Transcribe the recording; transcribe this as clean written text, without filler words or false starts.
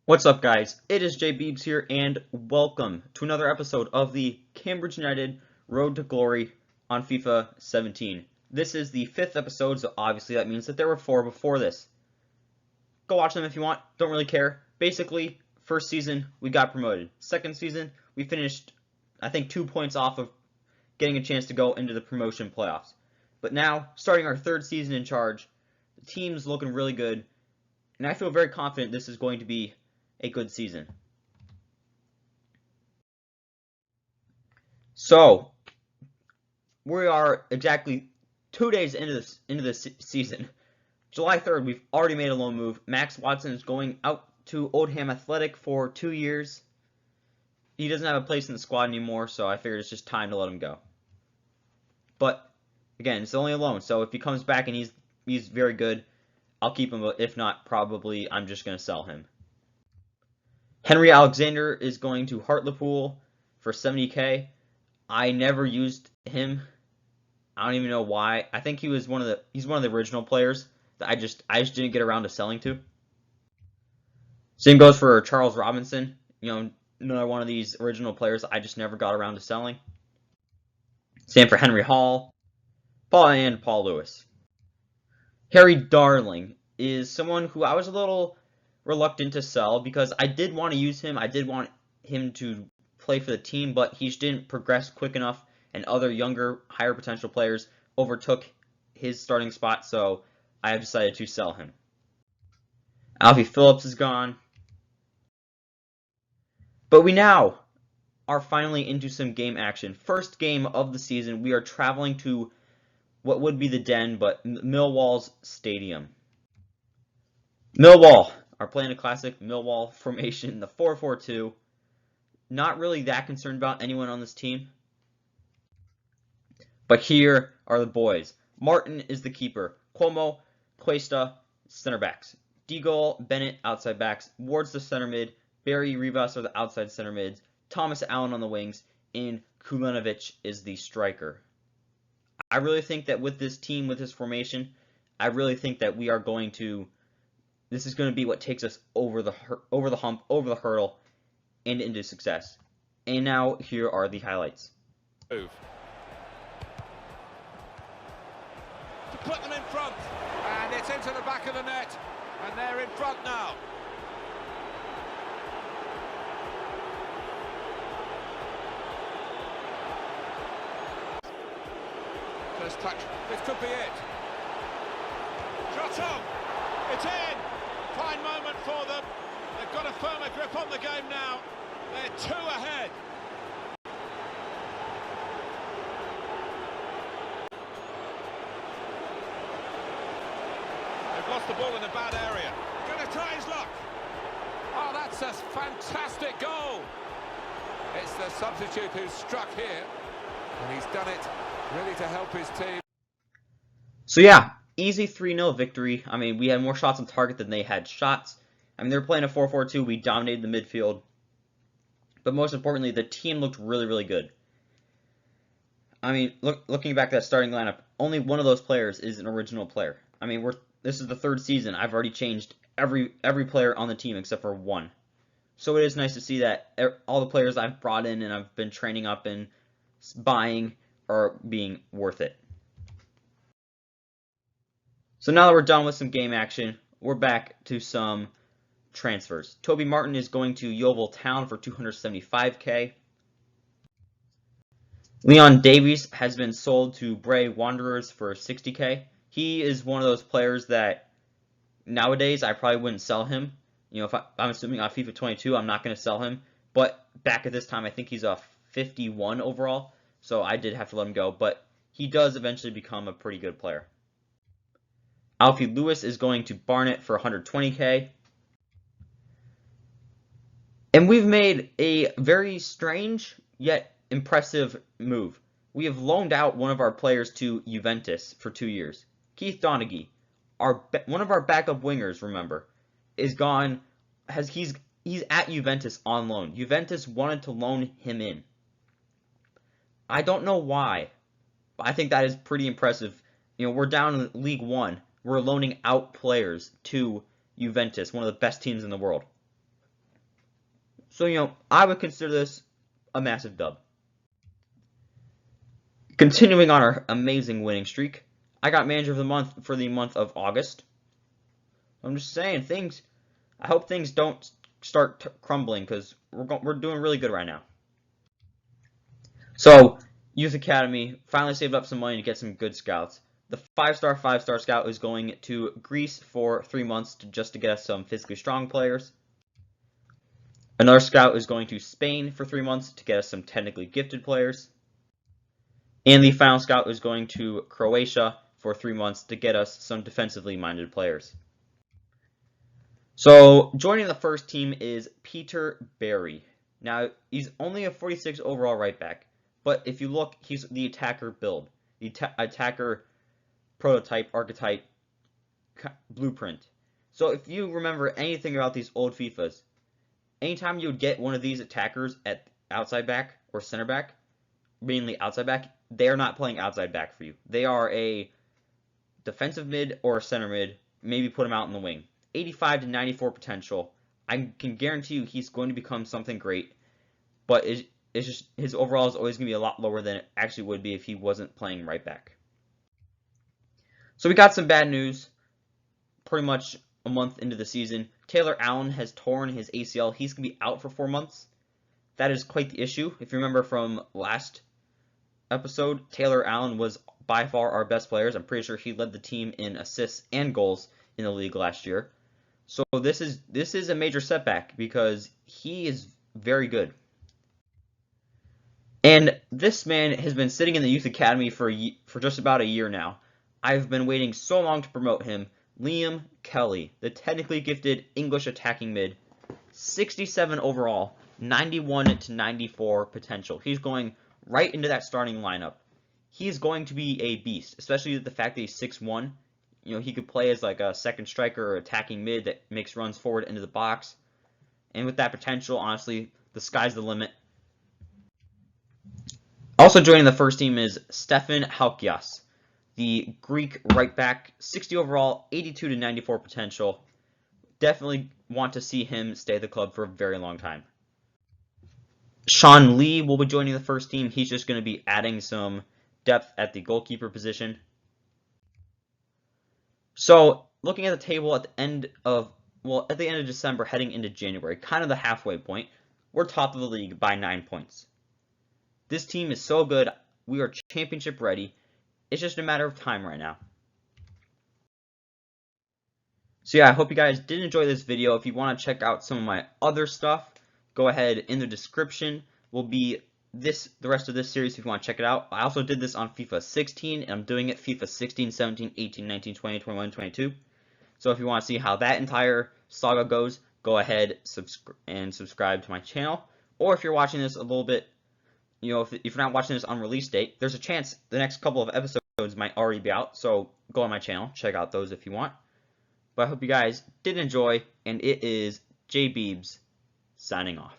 What's up, guys? It is Jay Beebs here, and welcome to another episode of the Cambridge United Road to Glory on FIFA 17. This is the 5th episode, so obviously that means that there were 4 before this. Go watch them if you want, don't really care. Basically, first season, we got promoted. Second season, we finished, I think, 2 points off of getting a chance to go into the promotion playoffs. But now, starting our 3rd season in charge, the team's looking really good, and I feel very confident this is going to be a good season. So, we are exactly 2 days into this season. July 3rd, we've already made a loan move. Max Watson is going out to Oldham Athletic for 2 years. He doesn't have a place in the squad anymore, so I figured it's just time to let him go. But, again, it's only a loan, so if he comes back and he's very good, I'll keep him, but if not, probably I'm just going to sell him. Henry Alexander is going to Hartlepool for 70k. I never used him. I don't even know why. I think he's one of the original players that I just didn't get around to selling to. Same goes for Charles Robinson. You know, another one of these original players I just never got around to selling. Same for Henry Hall, Paul Lewis. Harry Darling is someone who I was a little reluctant to sell because I did want to use him. I did want him to play for the team, but he just didn't progress quick enough, and other younger, higher potential players overtook his starting spot, so I have decided to sell him. Alfie Phillips is gone. But we now are finally into some game action. First game of the season, we are traveling to what would be the Den, but Millwall's stadium. Millwall are playing a classic Millwall formation, the 4-4-2. Not really that concerned about anyone on this team. But here are the boys. Martin is the keeper. Cuomo, Cuesta, center backs. Deagle, Bennett, outside backs. Ward's the center mid. Barry, Rivas are the outside center mids. Thomas Allen on the wings. And Kulinovic is the striker. I really think that with this team, with this formation, I really think that we are going to... This is going to be what takes us over the hump, over the hurdle, and into success. And now, here are the highlights. Move. To put them in front, and it's into the back of the net, and they're in front now. First touch, this could be it. Shot on, it's in. Fine moment for them. They've got a firmer grip on the game now. They're 2 ahead. They've lost the ball in a bad area. Going to try his luck. Oh, that's a fantastic goal. It's the substitute who's struck here, and he's done it really to help his team. So yeah, easy 3-0 victory. I mean, we had more shots on target than they had shots. I mean, they were playing a 4-4-2. We dominated the midfield. But most importantly, the team looked really, really good. I mean, looking back at that starting lineup, only one of those players is an original player. I mean, this is the 3rd season. I've already changed every player on the team except for one. So it is nice to see that all the players I've brought in and I've been training up and buying are being worth it. So now that we're done with some game action, we're back to some transfers. Toby Martin is going to Yeovil Town for 275k. Leon Davies has been sold to Bray Wanderers for 60k. He is one of those players that nowadays I probably wouldn't sell him. You know, I'm assuming on FIFA 22 I'm not going to sell him. But back at this time I think he's a 51 overall. So I did have to let him go. But he does eventually become a pretty good player. Alfie Lewis is going to Barnet for 120k. And we've made a very strange yet impressive move. We have loaned out one of our players to Juventus for 2 years. Keith Donaghy, one of our backup wingers, remember, is gone. He's at Juventus on loan. Juventus wanted to loan him in. I don't know why, but I think that is pretty impressive. You know, we're down in League 1. We're loaning out players to Juventus, one of the best teams in the world. So, I would consider this a massive dub. Continuing on our amazing winning streak, I got Manager of the Month for the month of August. I'm just saying, I hope things don't start crumbling, because we're doing really good right now. So, Youth Academy finally saved up some money to get some good scouts. The 5-star scout is going to Greece for 3 months just to get us some physically strong players. Another scout is going to Spain for 3 months to get us some technically gifted players. And the final scout is going to Croatia for 3 months to get us some defensively minded players. So, joining the first team is Peter Barry. Now, he's only a 46 overall right back, but if you look, he's the attacker build, the attacker prototype, archetype, blueprint. So, if you remember anything about these old FIFAs, anytime you would get one of these attackers at outside back or center back, mainly outside back, they are not playing outside back for you. They are a defensive mid or a center mid, maybe put him out in the wing. 85 to 94 potential. I can guarantee you he's going to become something great, but it's just his overall is always going to be a lot lower than it actually would be if he wasn't playing right back. So we got some bad news pretty much a month into the season. Taylor Allen has torn his ACL. He's going to be out for 4 months. That is quite the issue. If you remember from last episode, Taylor Allen was by far our best players. I'm pretty sure he led the team in assists and goals in the league last year. So this is a major setback because he is very good. And this man has been sitting in the youth academy for just about a year now. I've been waiting so long to promote him. Liam Kelly, the technically gifted English attacking mid, 67 overall, 91 to 94 potential. He's going right into that starting lineup. He's going to be a beast, especially the fact that he's 6'1". He could play as like a second striker or attacking mid that makes runs forward into the box. And with that potential, honestly, the sky's the limit. Also joining the first team is Stefan Halkias, the Greek right back, 60 overall, 82 to 94 potential. Definitely want to see him stay at the club for a very long time. Sean Lee will be joining the first team. He's just going to be adding some depth at the goalkeeper position. So, looking at the table at the end of December, heading into January, kind of the halfway point, we're top of the league by 9 points. This team is so good. We are championship ready. It's just a matter of time right now. So yeah, I hope you guys did enjoy this video. If you want to check out some of my other stuff, go ahead in the description will be the rest of this series if you want to check it out. I also did this on FIFA 16, and I'm doing it FIFA 16, 17, 18, 19, 20, 21, 22. So if you want to see how that entire saga goes, go ahead and subscribe to my channel. Or if you're watching this a little bit, if you're not watching this on release date, there's a chance the next couple of episodes might already be out. So go on my channel, check out those if you want. But I hope you guys did enjoy, and it is J Beebs signing off.